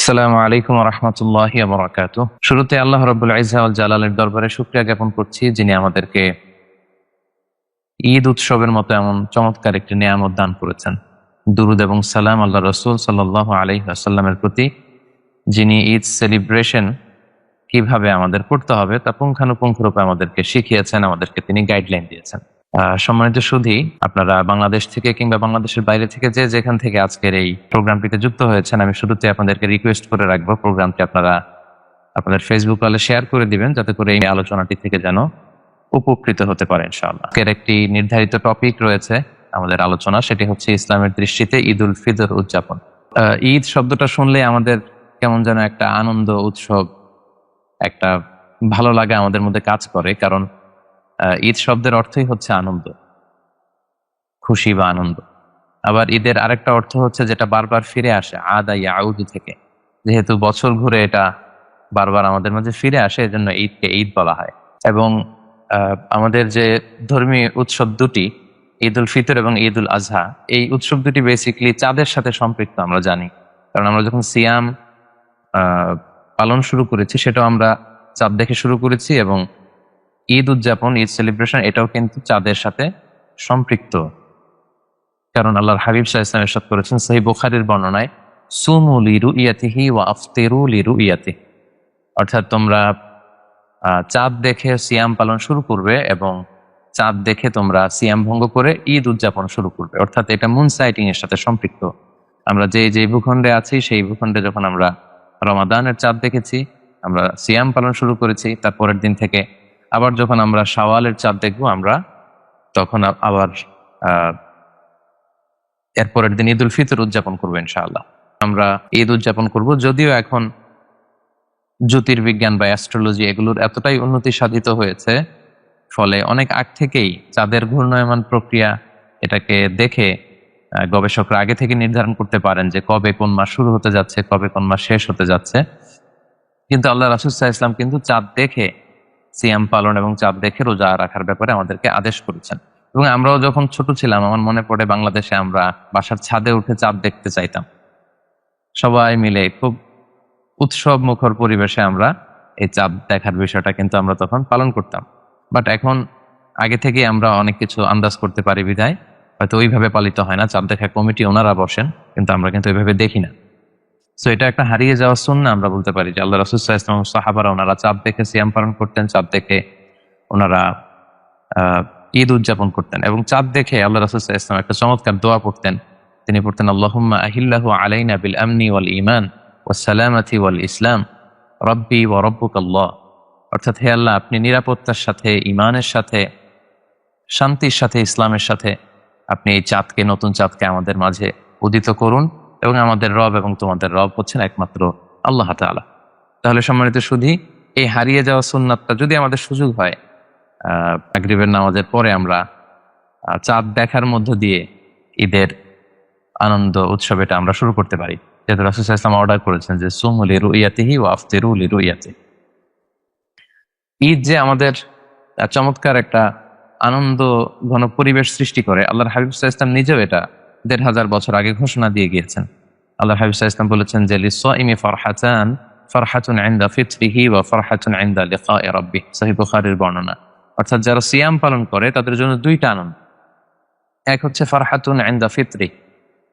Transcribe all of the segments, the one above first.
আসসালামু আলাইকুম ওয়া রাহমাতুল্লাহি ওয়া বারাকাতুহু। শুরুতে আল্লাহ রাব্বুল ইজ্জা ওয়াল জালালের দরবারে শুকরিয়া জ্ঞাপন করছি, যিনি আমাদেরকে ঈদ উৎসবের মতো এমন চমৎকার একটি নিয়ামত দান করেছেন। দুরুদ এবং সালাম আল্লাহ রাসূল সাল্লাল্লাহু আলাইহি ওয়াসাল্লামের প্রতি, যিনি ঈদ সেলিব্রেশন কিভাবে আমাদের করতে হবে তা পুঙ্খানুপুঙ্খরূপে আমাদেরকে শিখিয়েছেন, আমাদেরকে তিনি গাইডলাইন দিয়েছেন। সম্মানিত সুধী, আপনারা বাংলাদেশ থেকে কিংবা বাংলাদেশের বাইরে থেকে যে যেখান থেকে আজকের এই প্রোগ্রামটিতে যুক্ত হয়েছেন, আমি শুরুতে আপনাদেরকে রিকোয়েস্ট করে রাখবো প্রোগ্রামটি আপনারা আপনাদের ফেসবুক ওয়ালে শেয়ার করে দিবেন, যাতে করে এই আলোচনাটি থেকে যেন উপকৃত হতে পারে ইনশাআল্লাহ। আজকের একটি নির্ধারিত টপিক রয়েছে আমাদের আলোচনা, সেটি হচ্ছে ইসলামের দৃষ্টিতে ঈদ উল ফিতর উদযাপন। ঈদ শব্দটা শুনলে আমাদের কেমন যেন একটা আনন্দ, উৎসব, একটা ভালো লাগা আমাদের মধ্যে কাজ করে, কারণ ঈদ শব্দের অর্থই হচ্ছে আনন্দ, খুশি বা আনন্দ। আবার ঈদের আরেকটা অর্থ হচ্ছে যেটা বারবার ফিরে আসে, আদা ইয়াউদু থেকে, যেহেতু বছর ঘুরে এটা বারবার আমাদের মাঝে ফিরে আসে, এজন্য ঈদকে ঈদ বলা হয়। এবং আমাদের যে ধর্মীয় উৎসব দুটি, ঈদ উল ফিতর এবং ঈদ উল আজহা, এই উৎসব দুটি বেসিক্যালি চাঁদের সাথে সম্পৃক্ত আমরা জানি। কারণ আমরা যখন সিয়াম পালন শুরু করেছি, সেটাও আমরা চাঁদ দেখে শুরু করেছি, এবং ঈদ উদযাপন, ঈদ সেলিব্রেশন, এটাও কিন্তু চাঁদের সাথে সম্পৃক্ত। কারণ আল্লাহর হাবিব সাল্লাল্লাহু আলাইহি ওয়াসাল্লাম ইরশাদ করেছেন সহিহ বুখারীর বর্ণনায়, সুমু লিরুইয়াতিহি ওয়া আফতিরু লিরুইয়াতিহি, অর্থাৎ তোমরা চাঁদ দেখে সিয়াম পালন শুরু করবে এবং চাঁদ দেখে তোমরা সিয়াম ভঙ্গ করে ঈদ উদযাপন শুরু করবে। অর্থাৎ এটা মুন সাইটিং এর সাথে সম্পৃক্ত। আমরা যে ভূখণ্ডে আছি, সেই ভূখণ্ডে যখন আমরা রমাদানের চাঁদ দেখেছি, আমরা সিয়াম পালন শুরু করেছি, তারপরের দিন থেকে আবার যখন আমরা শাওয়ালের চাঁদ দেখবো, আমরা তখন আবার এরপরের দিন ঈদ উল ফিতর উদযাপন করবো ইনশাআল্লাহ। আমরা ঈদ উদযাপন করব, যদিও এখন জ্যোতির্বিজ্ঞান বা অ্যাস্ট্রোলজি এগুলোর এতটাই উন্নতি সাধিত হয়েছে, ফলে অনেক আগ থেকেই চাঁদের ঘূর্ণায়মান প্রক্রিয়া, এটাকে দেখে গবেষকরা আগে থেকে নির্ধারণ করতে পারেন যে কবে কোন মাস শুরু হতে যাচ্ছে, কবে কোন মাস শেষ হতে যাচ্ছে। কিন্তু আল্লাহ রাসূল সাল্লাল্লাহু আলাইহি ওয়াসাল্লাম কিন্তু চাঁদ দেখে সিয়াম পালন এবং চাঁদ দেখে রোজা রাখার ব্যাপারে আমাদেরকে আদেশ করেছেন। এবং আমরাও যখন ছোট ছিলাম, আমার মনে পড়ে বাংলাদেশে আমরা বাসার ছাদে উঠে চাঁদ দেখতে চাইতাম, সবাই মিলে খুব উৎসব মুখর পরিবেশে আমরা এই চাঁদ দেখার বিষয়টা কিন্তু আমরা তখন পালন করতাম। বাট এখন আগে থেকে আমরা অনেক কিছু আন্দাজ করতে পারি বিধায় হয়তো ওইভাবে পালিত হয় না। চাঁদ দেখা কমিটি ওনারা বসেন, কিন্তু আমরা কিন্তু ওইভাবে দেখি না। সো এটা একটা হারিয়ে যাওয়া সুন্নাহ আমরা বলতে পারি, যে আল্লাহ রাসূল সাল্লাল্লাহু আলাইহি ওয়াসাল্লাম, সাহাবারা ওনারা চাঁদ দেখে সিয়াম পালন করতেন, চাঁদ দেখে ওনারা ঈদ উদযাপন করতেন। এবং চাঁদ দেখে আল্লাহ রাসূল সাল্লাল্লাহু আলাইহি ওয়াসাল্লাম একটা চমৎকার দোয়া পড়তেন। তিনি পড়তেন, আল্লাহুম্মা আহিল্লাহু আলাইনা বিল আমনি ওয়াল ঈমান ওয়াস সালামাতি ওয়াল ইসলাম রব্বি ওয়া রব্বুকাল্লাহ। অর্থাৎ, হে আল্লাহ, আপনি নিরাপত্তার সাথে, ঈমানের সাথে, শান্তির সাথে, ইসলামের সাথে আপনি এই চাঁদকে, নতুন চাঁদকে আমাদের মাঝে উদিত করুন, এবং আমাদের রব এবং তোমাদের রব হচ্ছেন একমাত্র আল্লাহ তাআলা। তাহলে সম্মানিত সুধী, এই হারিয়ে যাওয়া সুন্নাতটা যদি আমাদের সুযোগ হয়, মাগরিবের নামাজের পরে আমরা চাঁদ দেখার মধ্য দিয়ে ঈদের আনন্দ উৎসব এটা আমরা শুরু করতে পারি, যেহেতু রাসূল সাল্লাল্লাহু আলাইহি ওয়াসাল্লাম অর্ডার করেছেন যে সুমু লিরুইয়াতিহি ওয়া আফতিরু লিরুইয়াতিহি। ঈদ যে আমাদের চমৎকার একটা আনন্দ ঘন পরিবেশ সৃষ্টি করে, আল্লাহর হাবিব সাল্লাল্লাহু আলাইহি ওয়াসাল্লাম নিজেও এটা ১৫০০ বছর আগে ঘোষণা দিয়ে গিয়েছেন। আল্লাহর হাবিব সাল্লাল্লাহু আলাইহি ওয়াসাল্লাম বলেছেন যে লিস-সাইমি ফারহাতান, ফারহাতুন ইনদা ফিতরিহি ওয়া ফারহাতুন ইনদা লিকাই রাব্বিহ, সহিহ বুখারীর বর্ণনা। অর্থাৎ যারা সিয়াম পালন করে তাদের জন্য দুইটা আনন্দ। এক হচ্ছে ফারহাতুন ইনদা ফিতরি,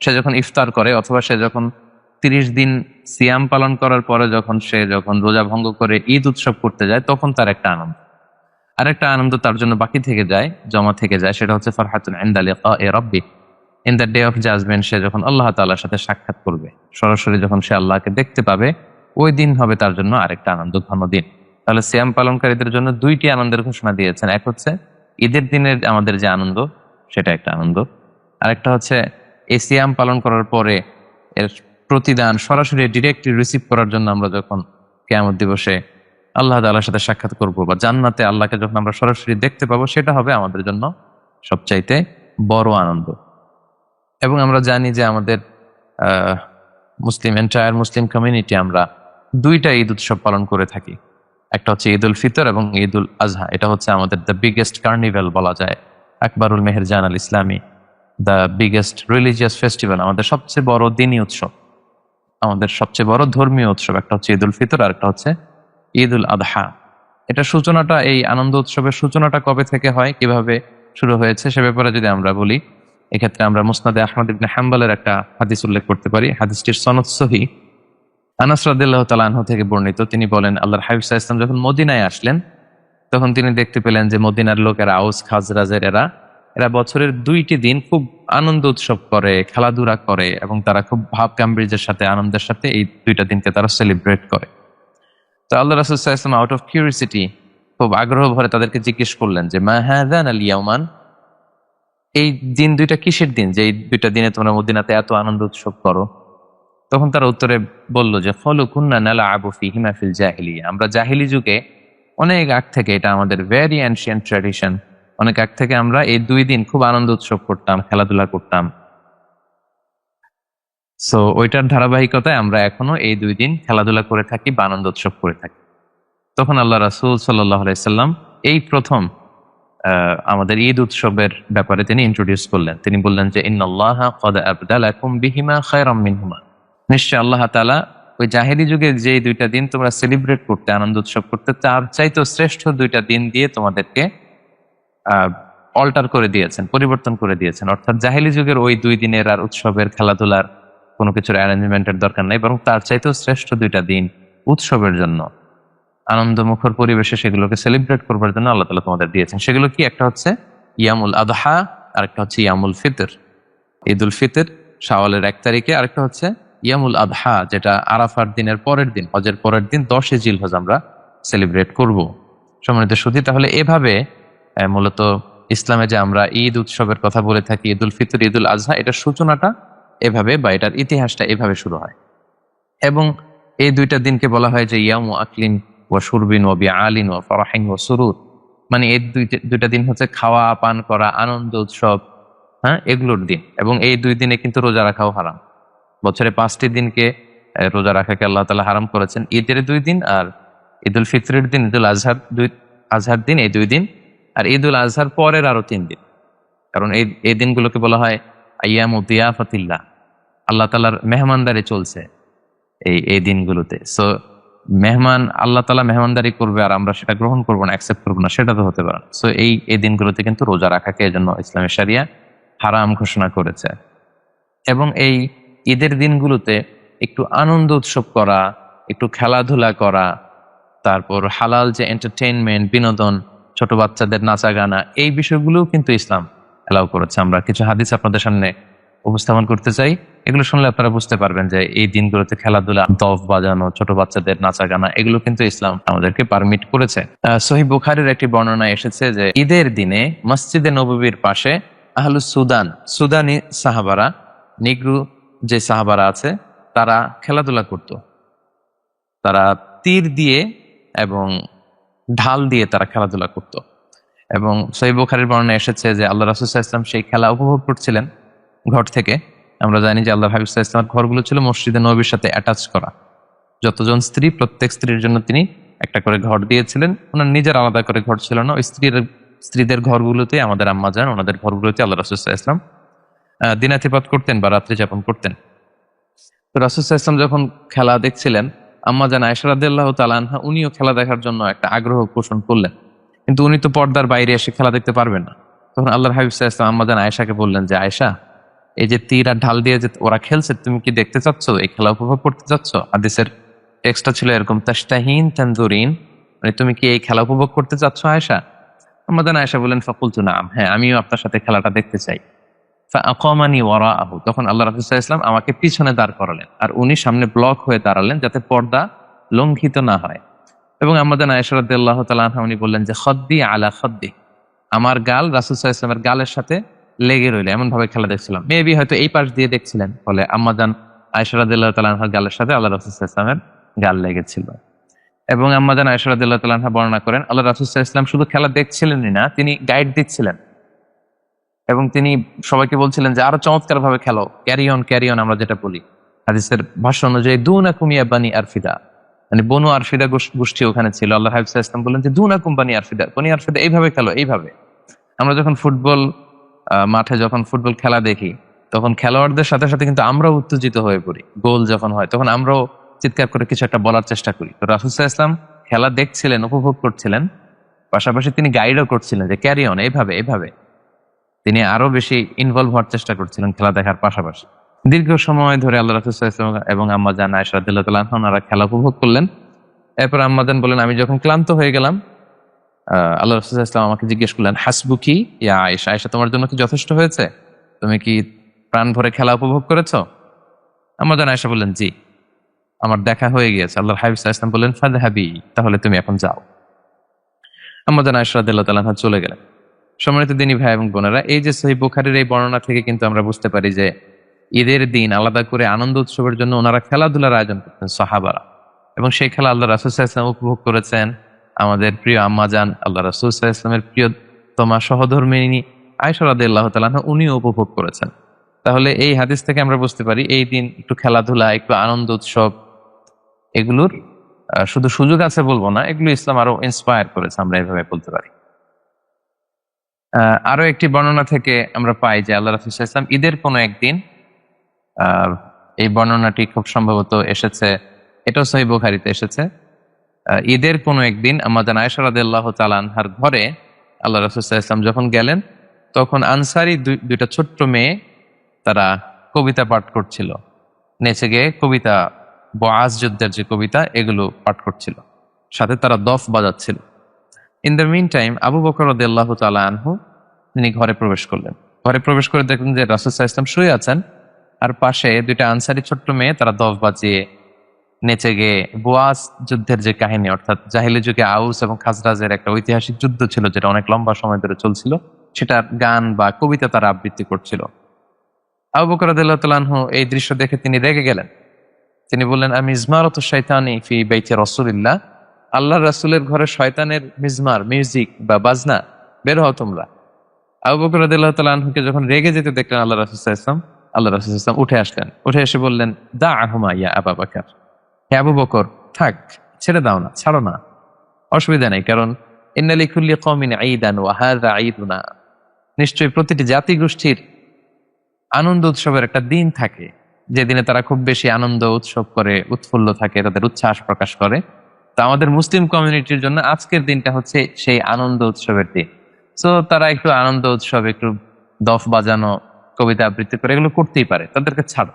সে যখন ইফতার করে, অথবা সে যখন ৩০ দিন সিয়াম পালন করার পরে যখন রোজা ভঙ্গ করে ঈদ উৎসব করতে যায়, তখন তার একটা আনন্দ। আরেকটা আনন্দ তার জন্য বাকি থেকে যায়, জমা থেকে যায়, সেটা হচ্ছে ফারহাতুন ইনদা লিকাই রাব্বিহ, in the day of judgement. সে যখন আল্লাহ তাআলার সাথে সাক্ষাৎ করবে, সরাসরি যখন সে আল্লাহকে দেখতে পাবে, ওই দিন হবে তার জন্য আরেকটা আনন্দ ঘন দিন। তাহলে সিয়াম পালনকারীদের জন্য দুইটি আনন্দের ঘোষণা দিয়েছেন। এক হচ্ছে ঈদের দিনের আমাদের যে আনন্দ, সেটা একটা আনন্দ। আরেকটা হচ্ছে এই সিয়াম পালন করার পরে এর প্রতিদান সরাসরি ডিরেক্টলি রিসিভ করার জন্য আমরা যখন কিয়ামত দিবসে আল্লাহ তাআলার সাথে সাক্ষাৎ করব, বা জান্নাতে আল্লাহকে যখন আমরা সরাসরি দেখতে পাবো, সেটা হবে আমাদের জন্য সবচাইতে বড় আনন্দ। এবং আমরা জানি যে আমাদের এন্টায়ার মুসলিম কমিউনিটি আমরা দুইটা ঈদ উৎসব পালন করে থাকি। একটা হচ্ছে ঈদ উল ফিতর এবং ঈদ উল আজহা। এটা হচ্ছে আমাদের দ্য বিগেস্ট কার্নিভ্যাল বলা যায়, আকবরুল মেহেরজান আল ইসলামী, দ্য বিগেস্ট রিলিজিয়াস ফেস্টিভ্যাল, আমাদের সবচেয়ে বড় দিনী উৎসব। আমাদের সবচেয়ে বড় ধর্মীয় উৎসব, একটা হচ্ছে ঈদ উল ফিতর আর একটা হচ্ছে ঈদ উল আদহা। এটা সূচনাটা, এই আনন্দ উৎসবের সূচনাটা কবে থেকে হয়, কিভাবে শুরু হয়েছে সে ব্যাপারে যদি আমরা বলি, এক্ষেত্রে আমরা মুসনাদে আহমদ ইবনে হাম্বলের একটা হাদিস উল্লেখ করতে পারি। হাদিসটির সনদ সহিহ। আনাস রাদিয়াল্লাহু তাআলা আনহু থেকে বর্ণিত, তিনি বলেন আল্লাহর হাবিব সাল্লাল্লাহু আলাইহি ওয়াসাল্লাম যখন মদিনায় আসলেন তখন তিনি দেখতে পেলেন যে মদিনার লোকেরা, আউস খাজরাজের এরা বছরের 2টি দিন খুব আনন্দ উৎসব করে, খেলাধুলা করে এবং তারা খুব ভাব গাম্ভীর্যের সাথে, আনন্দের সাথে এই 2টা দিনকে তারা সেলিব্রেট করে। তো আল্লাহ রাসূল সাল্লাল্লাহু আলাইহি ওয়াসাল্লাম আউট অফ কিউরিওসিটি, খুব আগ্রহ ভরে তাদেরকে জিজ্ঞেস করলেন যে মা হাযান আল ইয়াওমান, এই দিন 2টা কিসের দিন যে এই 2টা দিনে তোমরা মদিনাতে এত আনন্দ উৎসব করো? তখন তারা উত্তরে বলল যে ফলু কুন্না নালআবু ফীহিমা ফিল জাহিলিয়া, আমরা জাহিলি যুগে অনেক আগ থেকে, এটা আমাদের ভেরি অ্যানশিয়েন্ট ট্র্যাডিশন, অনেক আগ থেকে আমরা এই 2 দিন খুব আনন্দ উৎসব করতাম, খেলাধুলা করতাম। সো ওইটার ধারাবাহিকতায় আমরা এখনো এই 2 দিন খেলাধুলা করে থাকি বা আনন্দ উৎসব করে থাকি। তখন আল্লাহ রাসূল সাল্লাল্লাহু আলাইহি সাল্লাম এই প্রথম আমাদের ঈদ উৎসবের ব্যাপারে তিনি ইন্ট্রোডিউস করলেন। তিনি বললেন যে ইন্নাল্লাহা ক্বাদ আবদালাকুম বিহিমা খায়রাম মিনহুমা, নিশ্চয় আল্লাহ তাআলা ওই জাহেলি যুগে যে 2টা দিন তোমরা সেলিব্রেট করতে, আনন্দ উৎসব করতে, তার চাইতেও শ্রেষ্ঠ 2টা দিন দিয়ে তোমাদেরকে অল্টার করে দিয়েছেন, পরিবর্তন করে দিয়েছেন। অর্থাৎ জাহেলি যুগের ওই 2 দিনের আর উৎসবের, খেলাধুলার কোনো কিছুর অ্যারেঞ্জমেন্টের দরকার নাই, বরং তার চাইতেও শ্রেষ্ঠ 2টা দিন উৎসবের জন্য, আনন্দমুখর পরিবেশে সেগুলোকে সেলিব্রেট করবার জন্য আল্লাহ তাআলা তোমাদের দিয়েছেন। সেগুলো কি? একটা হচ্ছে ইয়ামুল আদহা আর একটা হচ্ছে ইয়ামুল ফিতর, ঈদ উল ফিতর শাওয়ালের 1 তারিখে, আরেকটা হচ্ছে ইয়ামুল আদহা যেটা আরাফার দিনের পরের দিন, হজের পরের দিন 10 জিলহজ আমরা সেলিব্রেট করব। সম্মানিত সুধী, তাহলে এভাবে মূলত ইসলামে যে আমরা ঈদ উৎসবের কথা বলে থাকি, ঈদ উল ফিতর, ঈদ উল আজহা, এটার সূচনাটা এভাবে বা এটার ইতিহাসটা এভাবে শুরু হয়। এবং এই 2টা দিনকে বলা হয় যে ইয়ামু আকলিন ওয়া শুরবিন ওয়া বিআলিন ওয়া ফারাহিন ওয়া সুরুর, মানে এই 2টা দিন হচ্ছে খাওয়া, পান করা, আনন্দ উৎসব, হ্যাঁ, এগুলোর দিন। এবং এই 2 দিনে কিন্তু রোজা রাখাও হারাম। বছরে 5টি দিনকে রোজা রাখাকে আল্লাহ তাআলা হারাম করেছেন, ঈদের 2 দিন আর ঈদ উল ফিতরের দিন, ঈদ উল আজহার দিন, এই 2 দিন, আর ঈদ উল আজহার পরের আরো 3 দিন। কারণ এই দিনগুলোকে বলা হয় আইয়ামু দিয়াফাতিল্লাহ, আল্লাহ তাআলার মেহমানদারি চলছে এই দিনগুলোতে। সো মেহমান, আল্লাহ তাআলা মেহমানদারি করবে আর আমরা সেটা গ্রহণ করবো না, অ্যাকসেপ্ট করবো না, সেটা তো হতে পারে না। সো এই দিনগুলোতে কিন্তু রোজা রাখাকে এজন্য ইসলামের শরিয়া হারাম ঘোষণা করেছে। এবং এই ঈদের দিনগুলোতে একটু আনন্দ উৎসব করা, একটু খেলাধুলা করা, তারপর হালাল যে এন্টারটেইনমেন্ট, বিনোদন, ছোট বাচ্চাদের নাচা গানা, এই বিষয়গুলোও কিন্তু ইসলাম অ্যালাউ করেছে। আমরা কিছু হাদিস আপনাদের সামনে উপস্থাপন করতে চাই, এগুলো শুনলে আপনারা বুঝতে পারবেন যে এই দিনগুলোতে খেলাধুলা, দফ বাজানো, ছোট বাচ্চাদের নাচা গানা, এগুলো কিন্তু ইসলাম আমাদেরকে পারমিট করেছে। সহিহ বুখারীর একটি বর্ণনায় এসেছে যে ঈদের দিনে মসজিদে নববীর পাশে আহলুস সুদান, সুদানি সাহাবারা, নিগ্রু যে সাহাবারা আছে, তারা খেলাধুলা করত। তারা তীর দিয়ে এবং ঢাল দিয়ে তারা খেলাধুলা করত। এবং সহিহ বুখারীর বর্ণনায় এসেছে যে আল্লাহ রাসূল সাল্লাল্লাহু আলাইহি ওয়াসাল্লাম সেই খেলা উপভোগ করছিলেন ঘর থেকে। আমরা জানি যে আল্লাহর হাবিব সাল্লাল্লাহু আলাইহি ওয়াসাল্লামের ঘরগুলো ছিল মসজিদে নববীর সাথে অ্যাটাচ করা। যতজন স্ত্রী, প্রত্যেক স্ত্রীর জন্য তিনি একটা করে ঘর দিয়েছিলেন। ওনার নিজের আলাদা করে ঘর ছিল না। ওই স্ত্রীদের ঘরগুলোতে, আমাদের আম্মা জান, ওনাদের ঘরগুলোতে আল্লাহ রাসূল সাল্লাল্লাহু আলাইহি ওয়াসাল্লাম দিনাতিপাত করতেন বা রাত্রি যাপন করতেন। তো রাসূল সাল্লাল্লাহু আলাইহি ওয়াসাল্লাম যখন খেলা দেখছিলেন, আম্মা জান আয়েশা রাদিয়াল্লাহু তাআলা আনহা উনিও খেলা দেখার জন্য একটা আগ্রহ পোষণ করলেন, কিন্তু উনি তো পর্দার বাইরে এসে খেলা দেখতে পারবেন না। তখন আল্লাহর হাবিব সাল্লাল্লাহু আলাইহি ওয়াসাল্লাম আম্মা জান আয়েশাকে বললেন যে আয়েশা, এই যে তীর আর ঢাল দিয়ে যে ওরা খেলছে, তুমি কি দেখতে চাচ্ছ, এই খেলা উপভোগ করতে চাচ্ছ? হাদিসের টেক্সটটা ছিল এরকম, তাশতাহিন তানজুরিন, মানে তুমি কি এই খেলা উপভোগ করতে চাচ্ছ আয়েশা? আম্মা জান আয়েশা বললেন ফাকুলতু নাম, হ্যাঁ, আমিও আপনার সাথে খেলাটা দেখতে চাই। ফাআকামানি ওয়ারাআহু, তখন আল্লাহ রাসূল সাল্লাল্লাহু আলাইহি ওয়াসাল্লাম আমাকে পিছনে দাঁড় করালেন আর উনি সামনে ব্লক হয়ে দাঁড়ালেন যাতে পর্দা লঙ্ঘিত না হয়। এবং আম্মা জান আয়েশা রাদিয়াল্লাহু তাআলা আনহা উনি বললেন যে খদ্দি আলা খদ্দি, আমার গাল রাসূল সাল্লাল্লাহু আলাইহি ওয়াসাল্লামের গালের সাথে লেগে রইল, এমন ভাবে খেলা দেখছিলাম। মেবি হয়তো এই পাশ দিয়ে দেখছিলেন, ফলে আম্মা জান আয়েশা রাদিয়াল্লাহু তাআলা আনহার গালের সাথে আল্লাহ রাসূল সাল্লাল্লাহু আলাইহি ওয়াসাল্লামের গাল লেগেছিল। এবং আম্মা জান আয়েশা রাদিয়াল্লাহু তাআলা আনহা বর্ণনা করেন, আল্লাহ রাসূল সাল্লাল্লাহু আলাইহি ওয়াসাল্লাম শুধু খেলা দেখছিলেনই না, তিনি গাইড দিচ্ছিলেন এবং তিনি সবাইকে বলছিলেন যে আরো চমৎকার ভাবে খেলো, ক্যারি অন, আমরা যেটা বলি হাদিসের ভাষ্য অনুযায়ী, দুনাকুম ইয়া বানি আরফিদা, মানে বনু আরফিদা গোষ্ঠী ওখানে ছিল। আল্লাহ হাবিব সাল্লাল্লাহু আলাইহি ওয়াসাল্লাম বললেন যে দুনাকুম বানি আরফিদা, এইভাবে খেলো, এইভাবে। আমরা যখন ফুটবল মাঠে যখন ফুটবল খেলা দেখি, তখন খেলোয়াড়দের সাথে সাথে কিন্তু আমরাও উত্তেজিত হয়ে পড়ি। গোল যখন হয় তখন আমরাও চিৎকার করে কিছু একটা বলার চেষ্টা করি। তো রাসূল সাল্লাল্লাহু আলাইহি ওয়াসাল্লাম খেলা দেখছিলেন, উপভোগ করছিলেন, পাশাপাশি তিনি গাইডও করছিলেন যে ক্যারি অন, এইভাবে এইভাবে। তিনি আরো বেশি ইনভলভ হওয়ার চেষ্টা করছিলেন খেলা দেখার পাশাপাশি। দীর্ঘ সময় ধরে আল্লাহ রাসূল সাল্লাল্লাহু আলাইহি ওয়াসাল্লাম এবং আম্মা জান আয়েশা রাদিয়াল্লাহু তাআলা আনহা ওনারা খেলা উপভোগ করলেন। এরপর আম্মা জান বলেন, আমি যখন ক্লান্ত হয়ে গেলাম, আল্লাহ রাসূল সাল্লাল্লাহু আলাইহি ওয়াসাল্লাম আমাকে জিজ্ঞেস করলেন, হাসবুকি ইয়া আয়েশা, আয়েশা তোমার জন্য কি যথেষ্ট হয়েছে? তুমি কি প্রাণ ভরে খেলা উপভোগ করেছো? আম্মা জান আয়েশা বললেন, জি, আমার দেখা হয়ে গিয়েছে। আল্লাহর হাবিব সাল্লাল্লাহু আলাইহি ওয়াসাল্লাম বললেন, ফাযহাবি, তাহলে তুমি এখন যাও। আম্মা জান আয়েশা রাদিয়াল্লাহু তাআলা আনহা চলে গেলেন। সম্মানিত দিনী ভাই এবং বোনেরা, এই যে সহিহ বুখারীর এই বর্ণনা থেকে কিন্তু আমরা বুঝতে পারি যে ঈদের দিন আলাদা করে আনন্দ উৎসবের জন্য ওনারা খেলাধুলার আয়োজন করতেন সাহাবারা, এবং সেই খেলা আল্লাহ রাসূল সাল্লাল্লাহু আলাইহি ওয়াসাল্লাম উপভোগ করেছেন। আমাদের প্রিয় আম্মা জান আল্লাহ রাসূল সাল্লাল্লাহু আলাইহি ওয়াসাল্লামের প্রিয়তমা সহধর্মিণী আয়েশা রাদিয়াল্লাহু তাআলা আনহা উনিও উপভোগ করেছেন। তাহলে এই হাদিস থেকে আমরা বুঝতে পারি এই দিন একটু খেলাধুলা, একটু আনন্দ উৎসব, এগুলোর শুধু সুযোগ আছে বলবো না, এগুলো ইসলাম আরো ইন্সপায়ার করেছে, আমরা এভাবে বলতে পারি। আরো একটি বর্ণনা থেকে আমরা পাই যে আল্লাহ রাসূল সাল্লাল্লাহু আলাইহি ওয়াসাল্লাম ঈদের কোনো একদিন, এই বর্ণনাটি খুব সম্ভবত এসেছে, এটাও সহিহ বুখারীতে এসেছে, ঈদের কোনো একদিন আম্মা জান আয়েশা রাদিয়াল্লাহু তাআলা আনহার ঘরে আল্লাহ রাসূল সাল্লাল্লাহু আলাইহি ওয়াসাল্লাম যখন গেলেন, তখন আনসারী দুইটা ছোট্ট মেয়ে তারা কবিতা পাঠ করছিল, নেচে গিয়ে কবিতা, বআজ যুদ্ধের যে কবিতা, এগুলো পাঠ করছিল, সাথে তারা দফ বাজাচ্ছিল। ইন দ্য মিন টাইম আবু বকর রাদিয়াল্লাহু তাআলা আনহু তিনি ঘরে প্রবেশ করলেন। ঘরে প্রবেশ করে দেখলেন যে রাসূল সাল্লাল্লাহু আলাইহি ওয়াসাল্লাম শুয়ে আছেন, আর পাশে দুইটা আনসারী ছোট্ট মেয়ে তারা দফ বাজিয়ে নেচে গিয়ে বুয়াস যুদ্ধের যে কাহিনী, অর্থাৎ জাহিলি যুগে আউস এবং খাজরাজের একটা ঐতিহাসিক যুদ্ধ ছিল যেটা অনেক লম্বা সময় ধরে চলছিল, সেটার গান বা কবিতা তারা আবৃত্তি করছিল। আবু বকর রাদিয়াল্লাহু তাআলা আনহু এই দৃশ্য দেখে তিনি রেগে গেলেন। তিনি বললেন, আমি মিজমারাতুশ শাইতানি ফি বাইতি রাসূলিল্লাহ, আল্লাহর রাসূলের ঘরে শয়তানের মিজমার, মিউজিক বা বাজনা, বের হও তোমরা। আবু বকর রাদিয়াল্লাহু তাআলা আনহুকে যখন রেগে যেতে দেখলেন আল্লাহ রাসূল সাল্লাল্লাহু আলাইহি ওয়াসাল্লাম, আল্লাহ রাসূল সাল্লাল্লাহু আলাইহি ওয়াসাল্লাম উঠে আসলেন। উঠে এসে বললেন, দা'হুমা ইয়া আবা বকর, হে আবু বকর, থাক, ছেড়ে দাও না, ছাড়ো না, অসুবিধা নেই, কারণ ইন্না লিকুল্লি কওমিন ঈদান ওয়া হাযা ঈদুনা, নিশ্চয়ই প্রতিটি জাতি গোষ্ঠীর আনন্দ উৎসবের একটা দিন থাকে, যে দিনে তারা খুব বেশি আনন্দ উৎসব করে, উৎফুল্ল থাকে, তাদের উচ্ছ্বাস প্রকাশ করে। তো আমাদের মুসলিম কমিউনিটির জন্য আজকের দিনটা হচ্ছে সেই আনন্দ উৎসবের দিন। সো তারা একটু আনন্দ উৎসব, একটু দফ বাজানো, কবিতা আবৃত্তি করে এগুলো করতেই পারে, তাদেরকে ছাড়ো।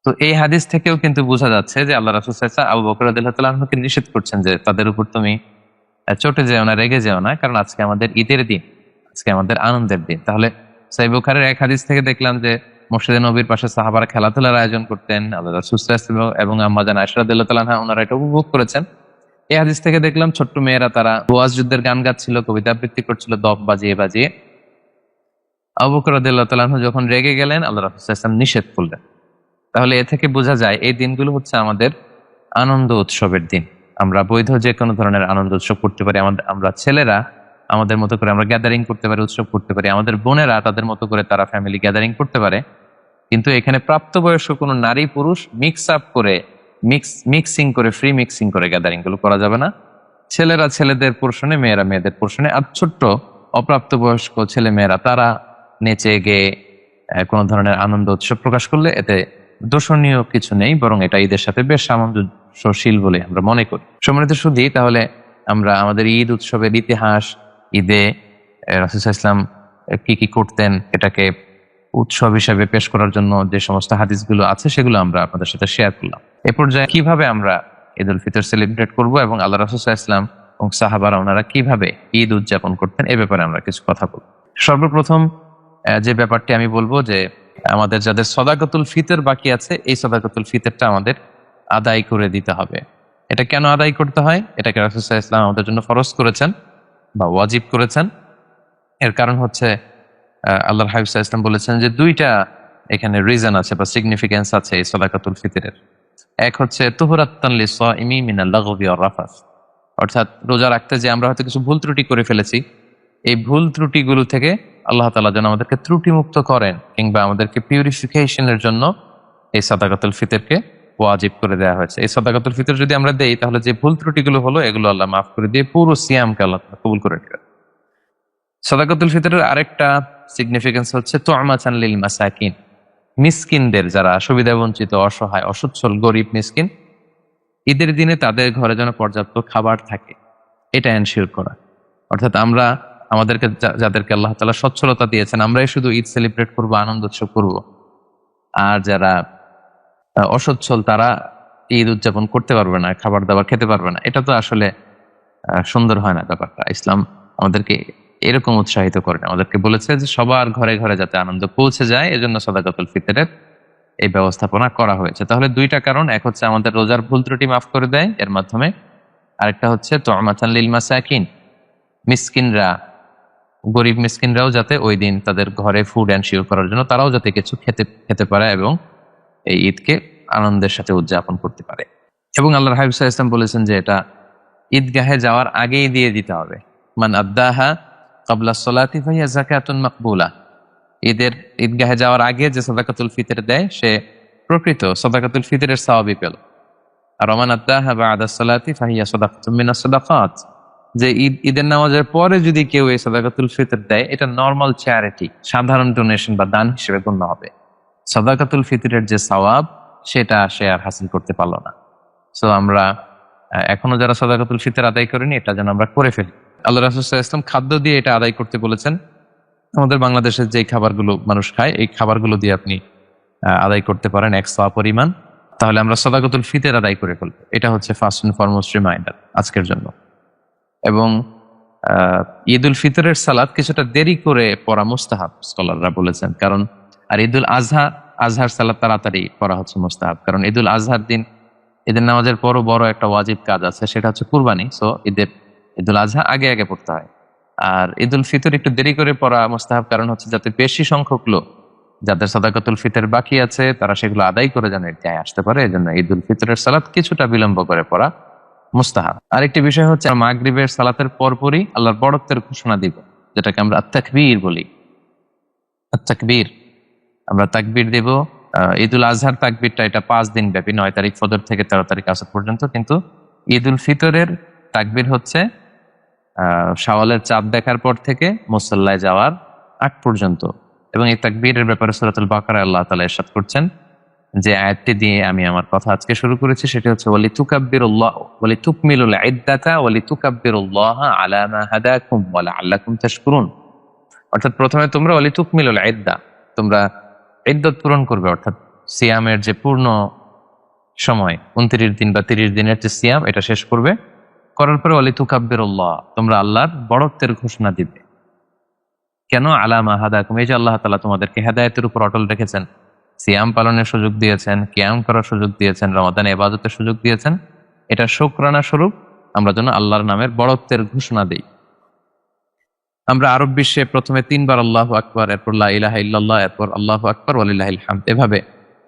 তো এই হাদিস থেকেও কিন্তু বোঝা যাচ্ছে যে আল্লাহ রাসূল সাল্লাল্লাহু আলাইহি ওয়াসাল্লাম আবু বকর রাদিয়াল্লাহু তাআলা আনহুকে নিষেধ করছেন যে তাদের উপর তুমি চটে যেও না, রেগে যেও না, কারণ আজকে আমাদের ঈদের দিন, আজকে আমাদের আনন্দের দিন। তাহলে সহিহ বুখারীর এক হাদিস থেকে দেখলাম যে মসজিদে নবীর পাশে সাহাবারা খেলাধুলার আয়োজন করতেন, আল্লাহ রাসূল সাল্লাল্লাহু আলাইহি ওয়াসাল্লাম এবং আম্মা জান আয়েশা রাদিয়াল্লাহু তাআলা আনহা ওনারা এটা উপভোগ করেছেন। এই হাদিস থেকে দেখলাম ছোট্ট মেয়েরা তারা বুয়াজ যুদ্ধের গান গাচ্ছিল, কবিতা আবৃত্তি করছিল দফ বাজিয়ে বাজিয়ে। আবু বকর রাদিয়াল্লাহু তাআলা আনহু যখন রেগে গেলেন, আল্লাহ রাসূল সাল্লাল্লাহু আলাইহি ওয়াসাল্লাম নিষেধ করলেন। তাহলে এ থেকে বোঝা যায় এই দিনগুলো হচ্ছে আমাদের আনন্দ উৎসবের দিন। আমরা বৈধ যে কোনো ধরনের আনন্দ উৎসব করতে পারি। আমরা ছেলেরা আমাদের মতো করে আমরা গ্যাদারিং করতে পারি, উৎসব করতে পারি। আমাদের বোনেরা তাদের মতো করে তারা ফ্যামিলি গ্যাদারিং করতে পারে। কিন্তু এখানে প্রাপ্তবয়স্ক কোনো নারী পুরুষ মিক্স আপ করে, মিক্সিং করে, ফ্রি মিক্সিং করে গ্যাদারিং গুলো করা যাবে না। ছেলেরা ছেলেদের পোর্শনে, মেয়েরা মেয়েদের পোর্শনে। আর ছোট্ট অপ্রাপ্তবয়স্ক ছেলে মেয়েরা তারা নেচে গেয়ে কোনো ধরনের আনন্দ উৎসব প্রকাশ করলে এতে দোষণীয় কিছু নেই, বরং এটা ঈদের সাথে বেশ সামঞ্জস্যশীল বলে আমরা মনে করি। সম্মানিত সুধী, তাহলে আমরা আমাদের ঈদ উৎসবের ইতিহাস, ঈদে রাসূল সাল্লাল্লাহু আলাইহি ওয়াসাল্লাম কি কি করতেন, এটাকে উৎসব হিসেবে পেশ করার জন্য যে সমস্ত হাদিসগুলো আছে সেগুলো আমরা আপনাদের সাথে শেয়ার করলাম। এ পর্যায়ে কিভাবে আমরা ঈদ উল ফিতর সেলিব্রেট করব এবং আল্লাহ রাসূল সাল্লাল্লাহু আলাইহি ওয়াসাল্লাম এবং সাহাবারা ওনারা কিভাবে ঈদ উদযাপন করতেন, এ ব্যাপারে আমরা কিছু কথা বলব। সর্বপ্রথম যে ব্যাপারটি আমি বলবো যে আমাদের যাদের সদাকাতুল ফিতর বাকি আছে, এই সদাকাতুল ফিতরটা আমাদের আদায় করে দিতে হবে। এটা কেন আদায় করতে হয়? এটাকে রাসূল সাল্লাল্লাহু আলাইহি ওয়াসাল্লাম আমাদের জন্য ফরজ করেছেন বা ওয়াজিব করেছেন। এর কারণ হচ্ছে আল্লাহর হাবিব সাল্লাল্লাহু আলাইহি ওয়াসাল্লাম বলেছেন যে দুইটা এখানে রিজন আছে বা সিগনিফিকেন্স আছে এই সদাকাতুল ফিতরের। এক হচ্ছে তুহরাত্তান লিসাইমি মিনাল লাগবি ওয়ার রাফাস, অর্থাৎ রোজা রাখতে যে আমরা হয়তো কিছু ভুল ত্রুটি করে ফেলেছি, এই ভুল ত্রুটিগুলো থেকে আল্লাহ তাআলা যেন আমাদেরকে ত্রুটিমুক্ত করেন, কিংবা আমাদেরকে পিউরিফিকেশনের জন্য এই সাদাকাতুল ফিতরকে ওয়াজিব করে দেওয়া হয়েছে। এই সাদাকাতুল ফিতর যদি আমরা দেই, তাহলে যে ভুল ত্রুটিগুলো হলো এগুলো আল্লাহ মাফ করে দিয়ে পুরো সিয়ামকে আল্লাহ তাআলা কবুল করে নেবেন। সাদাকাতুল ফিতরের আরেকটা সিগনিফিকেন্স হচ্ছে তু'মাতান লিল মাসাকিন, মিসকিনদের, যারা সুবিধা বঞ্চিত, অসহায়, অসচ্ছল, গরিব মিসকিন, ঈদের দিনে তাদের ঘরে যেন পর্যাপ্ত খাবার থাকে, এটা এনশিওর করা। অর্থাৎ আমরা আমাদেরকে যাদেরকে আল্লাহ তাআলা সচ্ছলতা দিয়েছেন, আমরাই শুধু ঈদ সেলিব্রেট করবো, আনন্দ উৎসব করবো, আর যারা অসচ্ছল তারা ঈদ উদযাপন করতে পারবে না, খাবার দাবার খেতে পারবে না, এটা তো আসলে সুন্দর হয় না ব্যাপারটা। ইসলাম আমাদেরকে এরকম উৎসাহিত করে না, আমাদেরকে বলেছে যে সবার ঘরে ঘরে যাতে আনন্দ পৌঁছে যায়, এজন্য সাদাকাতুল ফিতরের এই ব্যবস্থাপনা করা হয়েছে। তাহলে দুইটা কারণ, এক হচ্ছে আমাদের রোজার ভুল ত্রুটি মাফ করে দেয় এর মাধ্যমে, আরেকটা হচ্ছে তু'মাতান লিল মাসাকিন, মিসকিনরা, গরিব মিসকিনরাও যাতে ওই দিন তাদের ঘরে ফুড এনশিওর করার জন্য তারাও যাতে কিছু খেতে পারে এবং এই ঈদকে আনন্দের সাথে উদযাপন করতে পারে। এবং আল্লাহর হাবিব সাল্লাল্লাহু আলাইহি ওয়াসাল্লাম বলেছেন যে এটা ঈদগাহে যাওয়ার আগেই দিয়ে দিতে হবে। মান আদ্দাহা ক্বাবলা সলাতি ফাহিয়া যাকাতুন মাকবুলা, ঈদগাহে যাওয়ার আগে যে সাদাকাতুল ফিতর দেয় সে প্রকৃত সাদাকাতুল ফিতরের সওয়াবই পেল। আর ওমান আদ্দাহা বা'দা সলাতি ফাহিয়া সাদাকাতুম মিনাস সাদাকাত, যে ঈদের নামাজের পরে যদি কেউ এই সাদাকাতুল ফিতর দেয়, এটা নরমাল চ্যারিটি, সাধারণ ডোনেশন বা দান হিসেবে গণ্য হবে। সাদাকাতুল ফিতরের যে সওয়াব সেটা সে আর হাসিল করতে পারলো না। সো আমরা এখনো যারা সাদাকাতুল ফিতর আদায় করেনি, এটা যেন আমরা করে ফেলি। আল্লাহ রাসূল সাল্লাল্লাহু আলাইহি ওয়াসাল্লাম খাদ্য দিয়ে এটা আদায় করতে বলেছেন। আমাদের বাংলাদেশের যে খাবারগুলো মানুষ খায়, এই খাবারগুলো দিয়ে আপনি আদায় করতে পারেন এক সওয়াব পরিমাণ, তাহলে আমরা সাদাকাতুল ফিতর আদায় করে ফেলবো। এটা হচ্ছে ফার্স্ট এন্ড ফরমোস্ট রিমাইন্ডার আজকের জন্য। এবং ঈদুল ফিতরের সালাত কিছুটা দেরি করে পড়া মুস্তাহাব স্কলাররা বলেছেন, কারণ আর আজহার সালাত তাড়াতাড়ি পড়া হচ্ছে মুস্তাহাব, কারণ ঈদুল আজহার দিন ঈদের নামাজের পরও বড় একটা ওয়াজিব কাজ আছে, সেটা হচ্ছে কুরবানি। সো ঈদুল আজহা আগে আগে পড়তে হয়, আর ঈদুল ফিতর একটু দেরি করে পড়া মুস্তাহাব, কারণ হচ্ছে যাতে বেশি সংখ্যক লোক যাদের সাদাকাতুল ফিতর বাকি আছে তারা সেগুলো আদায় করে যেন ঈদগাহে আসতে পারে, এজন্য ঈদুল ফিতরের সালাত কিছুটা বিলম্ব করে পড়া মুস্তাহাব। আরেকটি বিষয় হচ্ছে মাগরিবের সালাতের পরপরই আল্লাহর বড়ত্বের ঘোষণা দিব, যেটাকে আমরা আত-তাকবীর বলি। আত-তাকবীর, আমরা তাকবীর দেব। ঈদুল আজহার তাকবীরটা এটা 5 দিন ব্যাপী, 9 তারিখ ফজর থেকে 13 তারিখ আসর পর্যন্ত, কিন্তু ঈদুল ফিতরের তাকবীর হচ্ছে শাওয়ালের চাঁদ দেখার পর থেকে মুসল্লায় যাওয়ার আগ পর্যন্ত। এবং এই তাকবীরের ব্যাপারে সূরাতুল বাকারায় আল্লাহ তাআলা ইরশাদ করছেন, যে আয়াতটি দিয়ে আমি আমার কথা আজকে শুরু করেছি, সেটা হচ্ছে ওয়ালিতুকাব্বিরুল্লাহ ওয়ালিতুকমিলুল ইদ্দাতা ওয়ালিতুকাব্বিরুল্লাহ আলা মা হাদাকুম ওয়া লাআল্লাকুম তাশকুরুন। অর্থাৎ প্রথমে তোমরা ওয়ালিতুকমিলুল ইদ্দা, তোমরা ইদ্দত পূরণ করবে, অর্থাৎ সিয়ামের যে পূর্ণ সময় 29 দিন বা 30 দিনের যে সিয়াম, এটা শেষ করবে। করার পরে ওয়ালিতুকাব্বিরুল্লাহ, তোমরা আল্লাহর বড়ত্বের ঘোষণা দিবে। কেন? আলা মা হাদাকুম, এই যে আল্লাহ তাআলা তোমাদেরকে হেদায়েতের উপর অটল রেখেছেন, সিয়াম পালনের সুযোগ দিয়েছেন, কিয়াম করার সুযোগ দিয়েছেন, রমাদানে ইবাদতের সুযোগ দিয়েছেন, এটা শুকরানা স্বরূপ আমরা যেন আল্লাহর নামের বড়ত্বের ঘোষণা দেই। আমরা আরব বিশ্বে প্রথমে 3 বার আল্লাহু আকবার, এরপর লা ইলাহা ইল্লাল্লাহ, এরপর আল্লাহু আকবার ওয়া লিল্লাহিল হামদ, এভাবে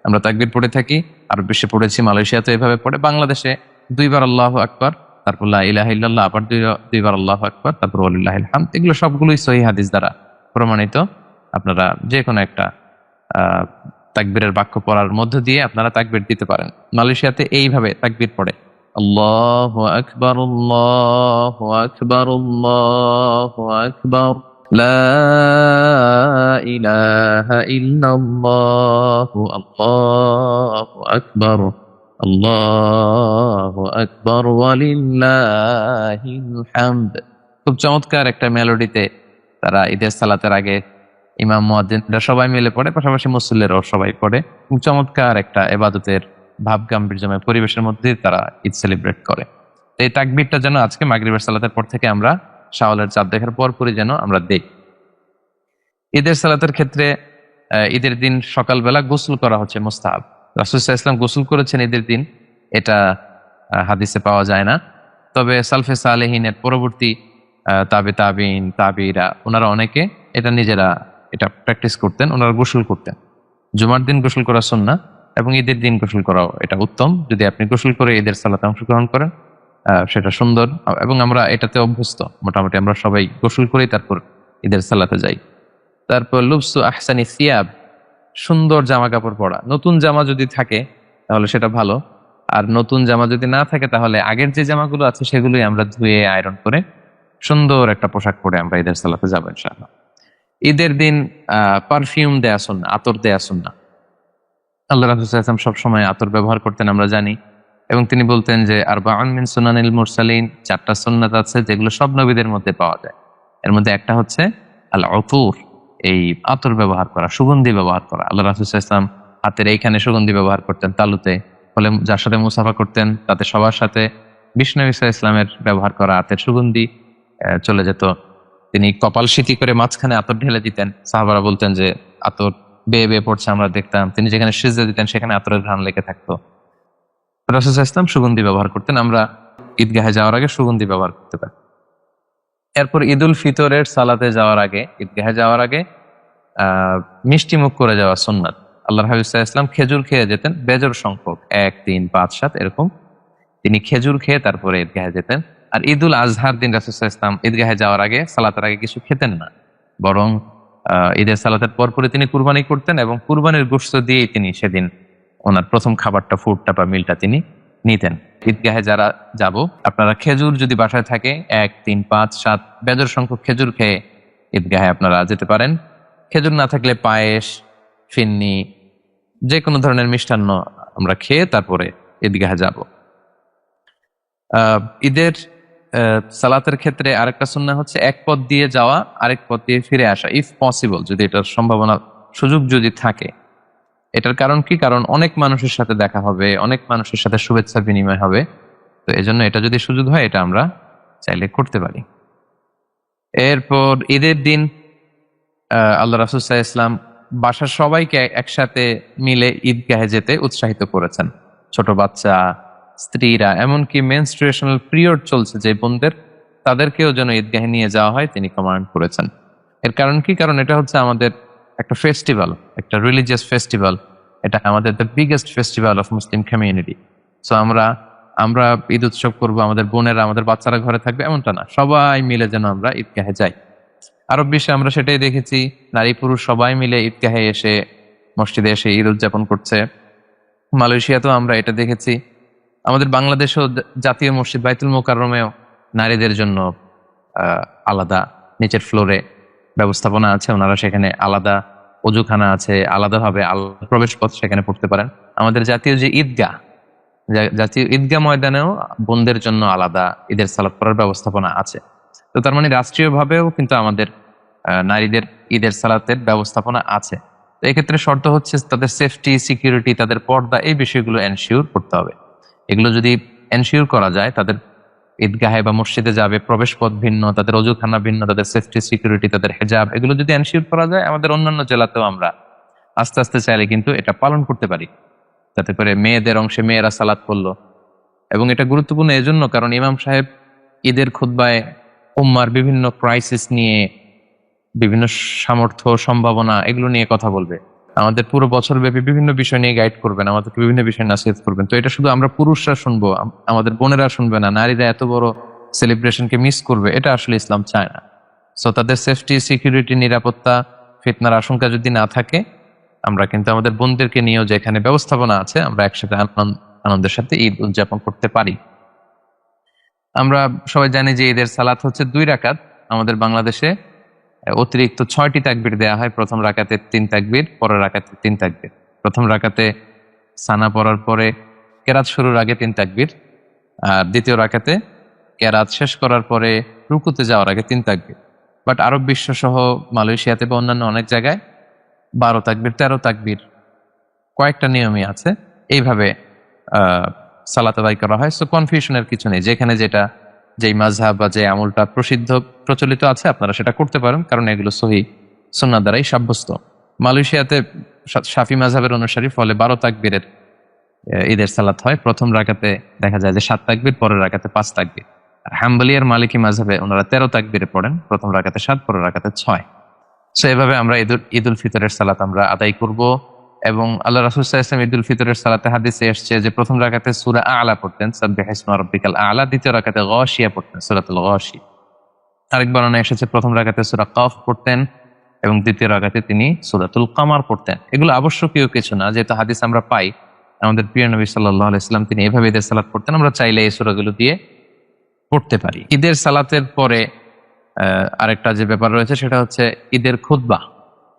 আমরা তাকবীর পড়ে থাকি। আরব বিশ্বে পড়েছি, মালয়েশিয়াতে এভাবে পড়ে, বাংলাদেশে 2 বার আল্লাহু আকবার, তারপর লা ইলাহা ইল্লাল্লাহ, আবার 2 বার আল্লাহু আকবার, তারপর ওয়া লিল্লাহিল হামদ। এগুলো সবগুলোই সহিহ হাদিস দ্বারা প্রমাণিত। আপনারা যে কোনো একটা তাকবীরের বাক্য পড়ার মধ্য দিয়ে আপনারা তাকবীর দিতে পারেন। মালয়েশিয়াতে এইভাবে তাকবীর পড়ে, আল্লাহু আকবার, আল্লাহু আকবার, আল্লাহু আকবার, লা ইলাহা ইল্লাল্লাহু, আল্লাহু আকবার, আল্লাহু আকবার ওয়া লিল্লাহিল হামদ। খুব চমৎকার একটা মেলোডিতে তারা ঈদের সালাতের আগে ইমাম মুয়াজ্জিনরা সবাই মিলে পড়ে, পাশাপাশি মুসল্লিরাও সবাই পড়ে। খুব চমৎকার একটা ইবাদতের ভাব গাম্ভীর্যময় পরিবেশের মধ্যে তারা ঈদ সেলিব্রেট করে। এই তাকবীরটা যেন আজকে মাগরিবের সালাতের পর থেকে আমরা শাওয়ালের চাঁদ দেখার পরপরই যেন আমরা দেই। ঈদের সালাতের ক্ষেত্রে ঈদের দিন সকালবেলা গোসল করা হচ্ছে মুস্তাহাব। রাসূল সাল্লাল্লাহু আলাইহি ওয়াসাল্লাম গোসল করেছেন ঈদের দিন, এটা হাদিসে পাওয়া যায় না। তবে সালফে সালেহিনের পরবর্তী তাবিঈন, তাবিঈরা, ওনারা অনেকে এটা নিজেরা এটা প্র্যাকটিস করতেন, ওনারা গোসল করতেন। জুমার দিন গোসল করা সুন্নাহ এবং ঈদের দিন গোসল করাও এটা উত্তম। যদি আপনি গোসল করে ঈদের সালাতে অংশগ্রহণ করেন সেটা সুন্দর, এবং আমরা এটাতে অভ্যস্ত, মোটামুটি আমরা সবাই গোসল করেই তারপর ঈদের সালাতে যাই। তারপর লুবসু আহসানি সিয়াব, সুন্দর জামা কাপড় পরা। নতুন জামা যদি থাকে তাহলে সেটা ভালো, আর নতুন জামা যদি না থাকে তাহলে আগের যে জামাগুলো আছে সেগুলোই আমরা ধুয়ে আয়রন করে সুন্দর একটা পোশাক পরে আমরা ঈদের সালাতে যাবো ইনশাআল্লাহ। ঈদের দিন পারফিউম দেয়া সুন্নাহ, আতর দেয়া সুন্নাহ। আল্লাহ রাসূল সাল্লাল্লাহু আলাইহি ওয়াসাল্লাম সবসময় আতর ব্যবহার করতেন আমরা জানি, এবং তিনি বলতেন যে আরবাউন মিন সুনানিল মুরসালিন, 4টা সুন্নাত আছে যেগুলো সব নবীদের মধ্যে পাওয়া যায়। এর মধ্যে একটা হচ্ছে আল উতুর, এই আতর ব্যবহার করা, সুগন্ধি ব্যবহার করা। আল্লাহ রাসূল সাল্লাল্লাহু আলাইহি ওয়াসাল্লাম হাতের এইখানে সুগন্ধি ব্যবহার করতেন তালুতে, ফলে যার সাথে মুসাফা করতেন তাতে সবার সাথে বিষ্ণু নবী সাল্লাল্লাহু আলাইহি ওয়াসাল্লামের ব্যবহার করা হাতের সুগন্ধি চলে যেত। তিনি কপাল সিটি করে মাঝখানে আতর ঢেলে দিতেন, সাহাবারা বলতেন যে আতর বেয়ে বেয়ে পড়ছে, আমরা দেখতাম। তিনি যেখানে সিজদা দিতেন সেখানে আতরের ঘ্রাণ লেগে থাকতো। রাসূল সাল্লাল্লাহু আলাইহি ওয়াসাল্লাম সুগন্ধি ব্যবহার করতেন, আমরা ঈদগাহে যাওয়ার আগে সুগন্ধি ব্যবহার করতে পারি। এরপর ঈদুল ফিতরের সালাতে যাওয়ার আগে, ঈদগাহে যাওয়ার আগে মিষ্টি মুখ করে যাওয়া সুন্নাত। আল্লাহর হাবিব সাল্লাল্লাহু আলাইহি ওয়াসাল্লাম খেজুর খেয়ে যেতেন বেজোড় সংখ্যক, 1, 3, 5, 7 এরকম। তিনি খেজুর খেয়ে তারপরে ঈদগাহে যেতেন। আর ঈদুল আজহার দিন রাসূল সাল্লাল্লাহু আলাইহি ওয়াসাল্লাম ঈদগাহে যাওয়ার আগে, সালাতের আগে কিছু খেতেন না, বরং ঈদের সালাতের পরপরই তিনি কুরবানি করতেন, এবং কুরবানির গোশত দিয়েই তিনি সেদিন ওনার প্রথম খাবারটা, ফুডটা বা মিলটা তিনি নিতেন। ঈদগাহে যারা যাব, আপনারা খেজুর যদি বাসায় থাকে 1, 3, 5, 7 বেজোড় সংখ্যক খেজুর খেয়ে ঈদগাহে আপনারা যেতে পারেন। খেজুর না থাকলে পায়েস, ফিন্নি, যে কোনো ধরনের মিষ্টান্ন আমরা খেয়ে তারপরে ঈদগাহে যাব। ঈদের সালাতের ক্ষেত্রে আরেকটা সুন্নাহ হচ্ছে এক পথ দিয়ে যাওয়া আরেক পথ দিয়ে ফিরে আসা, ইফ পসিবল, যদি এটার সম্ভাবনা, সুযোগ যদি থাকে। এটার কারণ কি? কারণ অনেক মানুষের সাথে দেখা হবে, অনেক মানুষের সাথে শুভেচ্ছা বিনিময় হবে। তো এজন্য এটা যদি সুযোগ হয়, এটা আমরা চাইলে করতে পারি। এরপর ঈদের দিন আল্লাহ রাসূল সাল্লাল্লাহু আলাইহি ওয়াসাল্লাম বাসার সবাইকে একসাথে মিলে ঈদগাহে যেতে উৎসাহিত করেছেন। ছোট বাচ্চা, স্ত্রীরা, এমনকি মেনস্ট্রুয়েশনাল পিরিয়ড চলছে যে বোনদের, তাদেরকেও যেন ঈদগাহে নিয়ে যাওয়া হয় তিনি কমান্ড করেছেন। এর কারণ কি? কারণ এটা হচ্ছে আমাদের একটা ফেস্টিভ্যাল, একটা রিলিজিয়াস ফেস্টিভ্যাল। এটা আমাদের the biggest festival of Muslim community. So আমরা ঈদ উৎসব করবো, আমাদের বোনেরা, আমাদের বাচ্চারা ঘরে থাকবে এমনটা না, সবাই মিলে যেন আমরা ঈদগাহে যাই। আরব বিশ্বে আমরা সেটাই দেখেছি, নারী পুরুষ সবাই মিলে ঈদগাহে এসে, মসজিদে এসে ঈদ উদযাপন করছে। মালয়েশিয়াতেও আমরা এটা দেখেছি। আমাদের বাংলাদেশেও জাতীয় মসজিদ বাইতুল মোকাররমেও নারীদের জন্য আলাদা নিচের ফ্লোরে ব্যবস্থাপনা আছে, ওনারা সেখানে আলাদা অজুখানা আছে, আলাদাভাবে প্রবেশ পথ সেখানে পড়তে পারেন। আমাদের জাতীয় যে ঈদগাহ, জাতীয় ঈদগাহ ময়দানেও বোনদের জন্য আলাদা ঈদের সালাত করার ব্যবস্থাপনা আছে। তো তার মানে রাষ্ট্রীয়ভাবেও কিন্তু আমাদের নারীদের ঈদের সালাতের ব্যবস্থাপনা আছে। তো এক্ষেত্রে শর্ত হচ্ছে তাদের সেফটি, সিকিউরিটি, তাদের পর্দা, এই বিষয়গুলো এনশিওর করতে হবে। এগুলো যদি এনশিওর করা যায়, তাদের ঈদগাহে বা মসজিদে যাবে, প্রবেশ পথ ভিন্ন, তাদের অজুখানা ভিন্ন, তাদের সেফটি, সিকিউরিটি, তাদের হেজাব, এগুলো যদি এনশিওর করা যায়, আমাদের অন্যান্য জেলাতেও আমরা আস্তে আস্তে চাইলে কিন্তু এটা পালন করতে পারি। যাতে করে মেয়েদের অংশে মেয়েরা সালাত করলো। এবং এটা গুরুত্বপূর্ণ এজন্য কারণ ইমাম সাহেব ঈদের খুতবায় উম্মার বিভিন্ন ক্রাইসিস নিয়ে, বিভিন্ন সামর্থ্য, সম্ভাবনা, এগুলো নিয়ে কথা বলবে। আমাদের পুরো বছর ব্যাপী বিভিন্ন বিষয় নিয়ে গাইড করবেন, আমাদেরকে বিভিন্ন বিষয় নাসিহত করবেন। তো এটা শুধু আমরা পুরুষরা শুনবো, আমাদের বোনেরা শুনবে না, নারীরা এত বড় সেলিব্রেশনকে মিস করবে, এটা আসলে ইসলাম চায় না। সো তাদের সেফটি, সিকিউরিটি, নিরাপত্তা, ফিতনার আশঙ্কা যদি না থাকে, আমরা কিন্তু আমাদের বোনদেরকে নিয়েও যেখানে ব্যবস্থাপনা আছে, আমরা একসাথে আনন্দের সাথে ঈদ উদযাপন করতে পারি। আমরা সবাই জানি যে ঈদের সালাত হচ্ছে 2 রাকাত। আমাদের বাংলাদেশে অতিরিক্ত 6টি তাকবীর দেয়া হয়। প্রথম রাকাতে 3 তাকবীর, পরের রাকাতে 3 তাকবীর। প্রথম রাকাতে সানা পড়ার পরে কেরাত শুরুর আগে 3 তাকবীর, আর দ্বিতীয় রাকাতে কেরাত শেষ করার পরে রুকুতে যাওয়ার আগে 3 তাকবীর। বাট আরব বিশ্ব সহ মালয়েশিয়াতে বা অন্যান্য অনেক জায়গায় 12 তাকবীর, 13 তাকবীর, কয়েকটা নিয়মই আছে। এইভাবে সালাত আদায় করা হয়। সো কনফিউশনের কিছু নেই, যেখানে যেটা, যেই মাযহাব বা যে আমলটা প্রচলিত আছে, আপনারা সেটা করতে পারেন, কারণ এগুলো সহিহ সুন্নাহ দ্বারাই সাব্যস্ত। মালয়েশিয়াতে শাফি মাযহাবের অনুসারী, ফলে 12 তাকবীরের ঈদের সালাত হয়। প্রথম রাকাতে দেখা যায় যে 7 তাকবীর, পরের রাকাতে 5 তাকবীর। আর হাম্বলি আর মালিকি মাযহাবে ওনারা 13 তাকবীরে পড়েন, প্রথম রাকাতে 7, পরের রাকাতে 6। সো এভাবে আমরা ঈদুল ফিতরের সালাত আমরা আদায় করব। এবং আল্লাহ রাসূল সাল্লাল্লাহু আলাইহি ওয়াসাল্লাম ঈদুল ফিতরের সালাতে হাদিসে এসেছে যে প্রথম রাকাতে সূরা আ'লা পড়তেন, সাব্বিহ ইসমা রাব্বিকাল আ'লা। দ্বিতীয় রাকাতে গাশিয়া পড়তেন, সূরাতুল গাশি। আরেক বর্ণনা এসেছে প্রথম রাকাতে সূরা কাফ পড়তেন, এবং দ্বিতীয় রাকাতে তিনি সূরাতুল কামার পড়তেন। এগুলো আবশ্যকীয় কিছু না, যেহেতু হাদিস আমরা পাই, আমাদের প্রিয় নবী সাল্লাল্লাহু আলাইহি ওয়াসাল্লাম তিনি এভাবে ঈদের সালাত পড়তেন। আমরা চাইলে এই সূরাগুলো দিয়ে পড়তে পারি। ঈদের সালাতের পরে আরেকটা যে ব্যাপার রয়েছে সেটা হচ্ছে ঈদের খুতবা।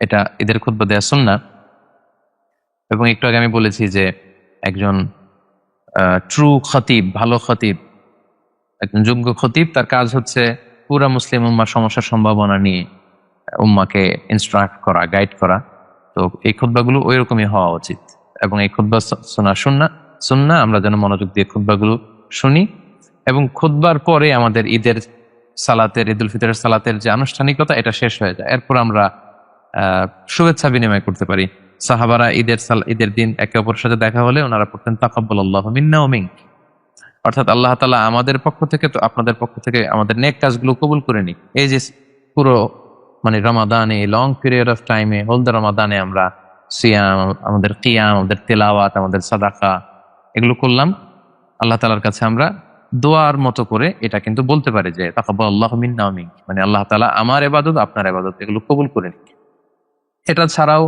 এটা ঈদের খুতবা দেয়া সুন্নাহ। এবং একটু আগে আমি বলেছি যে একজন ট্রু খতিব, ভালো খতিব, একজন যোগ্য খতিব, তার কাজ হচ্ছে পুরা মুসলিম উম্মার সমস্যার সম্ভাবনা নিয়ে উম্মাকে ইনস্ট্রাক্ট করা, গাইড করা। তো এই খুতবাগুলো ওই রকমই হওয়া উচিত। এবং এই খুতবা শোনা সুন্নাহ, আমরা যেন মনোযোগ দিয়ে খুতবাগুলো শুনি। এবং খুতবার পরে আমাদের ঈদের সালাতের, ঈদুল ফিতরের সালাতের যে আনুষ্ঠানিকতা, এটা শেষ হয়ে যায়। এরপর আমরা শুভেচ্ছা বিনিময় করতে পারি। সাহাবারা ঈদের দিন একে অপরের সাথে দেখা হলে ওনারা পড়তেন তাকাব্বালাল্লাহু মিন্না ওয়া মিনক, অর্থাৎ আল্লাহ তাআলা আমাদের পক্ষ থেকে তো আপনাদের পক্ষ থেকে আমাদের নেক কাজগুলো কবুল করে নিক। এই যে পুরো মানে রমাদানে, লং পিরিয়ড অফ টাইমে, হোল দ্য রমাদানে আমরা সিয়াম, আমাদের কিয়াম, আমাদের তেলাওয়াত, আমাদের সাদাকা, এগুলো করলাম, আল্লাহ তাআলার কাছে আমরা দোয়ার মতো করে এটা কিন্তু বলতে পারি যে তাকাব্বালাল্লাহু মিন্না ওয়া মিনক, মানে আল্লাহ তাআলা আমার ইবাদত, আপনার ইবাদত, এগুলো কবুল করে নিক। এটা ছাড়াও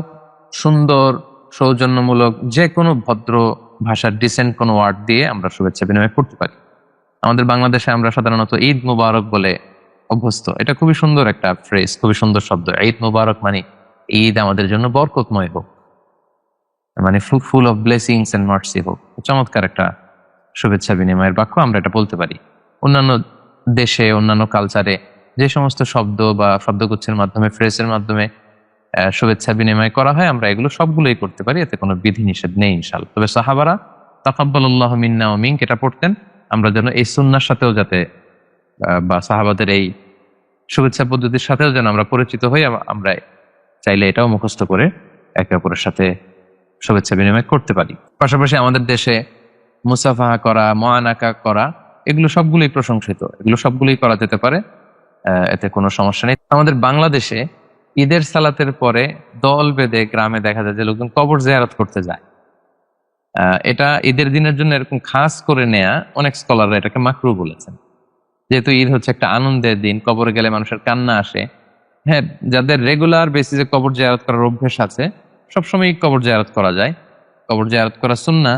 সুন্দর, সৌজন্যমূলক যে কোনো ভদ্র ভাষার ডিসেন্ট কোনো ওয়ার্ড দিয়ে আমরা শুভেচ্ছা বিনিময় করতে পারি। আমাদের বাংলাদেশে আমরা সাধারণত ঈদ মুবারক বলে অভ্যস্ত। এটা খুবই সুন্দর একটা ফ্রেজ, খুবই সুন্দর শব্দ। ঈদ মুবারক মানে ঈদ আমাদের জন্য বরকতময় হোক, মানে full of blessings and mercy হোক। চমৎকার একটা শুভেচ্ছা বিনিময়ের বাক্য, আমরা এটা বলতে পারি। অন্যান্য দেশে, অন্যান্য কালচারে যে সমস্ত শব্দ বা শব্দগুচ্ছের মাধ্যমে, ফ্রেজের মাধ্যমে শুভেচ্ছা বিনিময় করা হয়, আমরা এগুলো সবগুলোই করতে পারি, এতে কোনো বিধি নিষেধ নেই ইনশাআল্লাহ। তবে সাহাবারা তাকাব্বালাল্লাহু মিন্না ওয়া মিনক এটা পড়তেন। আমরা যেন এই সুন্নাহর সাথেও যাতে বা সাহাবাদের এই শুভেচ্ছা পদ্ধতির সাথেও যেন আমরা পরিচিত হই, আমরা চাইলে এটাও মুখস্থ করে একে অপরের সাথে শুভেচ্ছা বিনিময় করতে পারি। পাশাপাশি আমাদের দেশে মুসাফাহা করা, মুআনাকা করা, এগুলো সবগুলোই প্রশংসিত, এগুলো সবগুলোই করা যেতে পারে, এতে কোনো সমস্যা নেই। আমাদের বাংলাদেশে ঈদের সালাতের পরে দল বেঁধে গ্রামে দেখা যায় যে লোকজন কবর জিয়ারত করতে যায়। এটা ঈদের দিনের জন্য এরকম খাস করে নেয়া, অনেক স্কলাররা এটাকে মাকরু বলেছেন। যেহেতু ঈদ হচ্ছে একটা আনন্দের দিন, কবরে গেলে মানুষের কান্না আসে। হ্যাঁ, যাদের রেগুলার বেসিসে কবর জিয়ারত করার অভ্যেস আছে, সবসময় কবর জিয়ারত করা যায়। কবর জিয়ারত করা সুন্নাহ,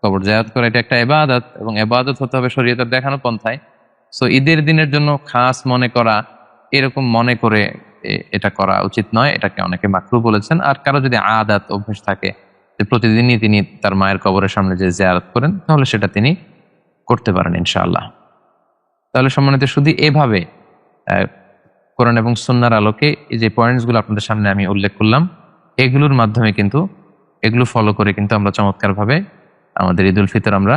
কবর জিয়ারত করা এটা একটা ইবাদত, এবং ইবাদত হতে হবে শরীয়তের দেখানো পন্থায়। সো ঈদের দিনের জন্য খাস মনে করা, এরকম মনে করে এটা করা উচিত নয়, এটাকে অনেকে মাকরু বলেছেন। আর কারো যদি আদাত, অভ্যেস থাকে যে প্রতিদিনই তিনি তার মায়ের কবরের সামনে যে জিয়ারত করেন, তাহলে সেটা তিনি করতে পারেন ইনশাআল্লাহ। তাহলে সম্মানিত শুধু এভাবে কোরআন এবং সুন্নাহর আলোকে এই যে পয়েন্টসগুলো আপনাদের সামনে আমি উল্লেখ করলাম, এগুলোর মাধ্যমে কিন্তু, এগুলো ফলো করে কিন্তু আমরা চমৎকারভাবে আমাদের ঈদুল ফিতর আমরা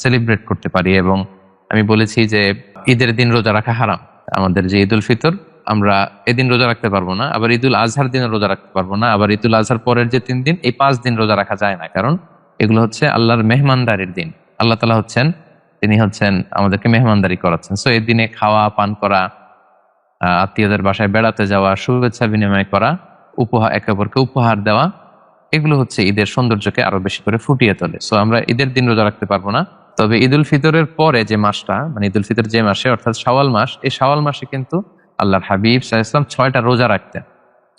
সেলিব্রেট করতে পারি। এবং আমি বলেছি যে ঈদের দিন রোজা রাখা হারাম। আমাদের যে ঈদুল ফিতর, আমরা এদিন রোজা রাখতে পারবো না, আবার ঈদুল আজহার দিনে রোজা রাখতে পারবো না, আবার ঈদুল আজহার পরের যে 3 দিন, এই 5 দিন রোজা রাখা যায় না। কারণ এগুলো হচ্ছে আল্লাহর মেহমানদারির দিন। আল্লাহ তাআলা হচ্ছেন, তিনি হচ্ছেন আমাদেরকে মেহমানদারি করাচ্ছেন। সো এই দিনে খাওয়া পান করা, আত্মীয়দের বাসায় বেড়াতে যাওয়া, শুভেচ্ছা বিনিময় করা, উপহার, একে অপরকে উপহার দেওয়া, এগুলো হচ্ছে ঈদের সৌন্দর্যকে আরো বেশি করে ফুটিয়ে তোলে। সো আমরা ঈদের দিন রোজা রাখতে পারবো না। তবে ঈদুল ফিতরের পরে যে মাসটা, মানে ঈদুল ফিতর যে মাসে, অর্থাৎ শাওয়াল মাস, এই শাওয়াল মাসে কিন্তু আল্লাহর হাবিব সাল্লাল্লাহু আলাইহি ওয়াসাল্লাম 6টা রোজা রাখতেন।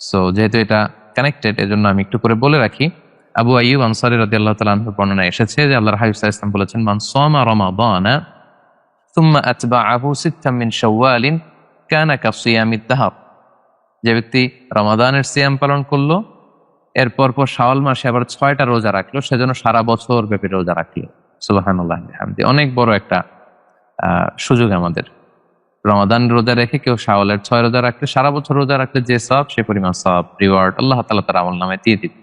সো যেহেতু এটা কানেক্টেড, এজন্য আমি একটু করে বলে রাখি। আবু আইয়ুব আনসারী রাদিয়াল্লাহু তাআলা আনহু বর্ণনায় এসেছে যে আল্লাহর হাবিব সাল্লাল্লাহু আলাইহি ওয়াসাল্লাম বলেছেন, মান সামা রমাদানা সুম্মা আতবাআহু সিত্তাম মিন শাওয়ালিন কানা কাসিয়ামিদ দাহর। যে ব্যক্তি রমাদানের সিয়াম পালন করলো, এরপর শাওয়াল মাসে আবার 6টা রোজা রাখলো, সেজন্য সারা বছর ব্যাপী রোজা রাখলো। সুবহানাল্লাহ বিহামদি। অনেক বড় একটা সুযোগ আমাদের। রমাদান রোজা রেখে কেউ শাওয়ালের 6 রোজা রাখলে, সারা বছর রোজা রাখলে যে সওয়াব, সে পরিমাণ সওয়াব, রিওয়ার্ড আল্লাহ তাআলা তার আমলনামায় দিয়ে দিবেন।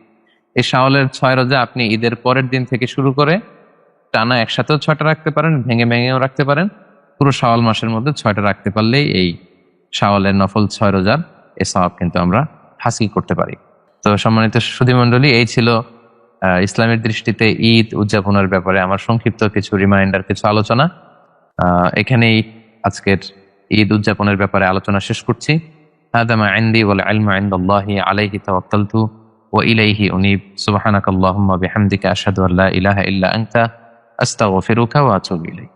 এই শাওয়ালের 6 রোজা আপনি ঈদের পরের দিন থেকে শুরু করে টানা একসাথেও 6টা রাখতে পারেন, ভেঙে ভেঙেও রাখতে পারেন। পুরো শাওয়াল মাসের মধ্যে 6টা রাখতে পারলেই এই শাওয়ালের নফল 6 রোজার এই সওয়াব কিন্তু আমরা হাসিল করতে পারি। তো সম্মানিত সুধী মণ্ডলী, এই ছিল ইসলামের দৃষ্টিতে ঈদ উদযাপনের ব্যাপারে আমার সংক্ষিপ্ত কিছু রিমাইন্ডার, কিছু আলোচনা। এখানেই আজকের ঈদ উদযাপনের ব্যাপারে আলোচনা শেষ করছি। হাদা মা ইনদি ওয়াল ইলমু ইনদাল্লাহি আলাইহি তাওয়াক্কালতু ওয়া ইলাইহি উনীব। সুবহানাকাল্লাহুম্মা বিহামদিকা আশহাদু আল্লা ইলাহা ইল্লা আনতা আস্তাগফিরুকা ওয়া আতুবু ইলাইক।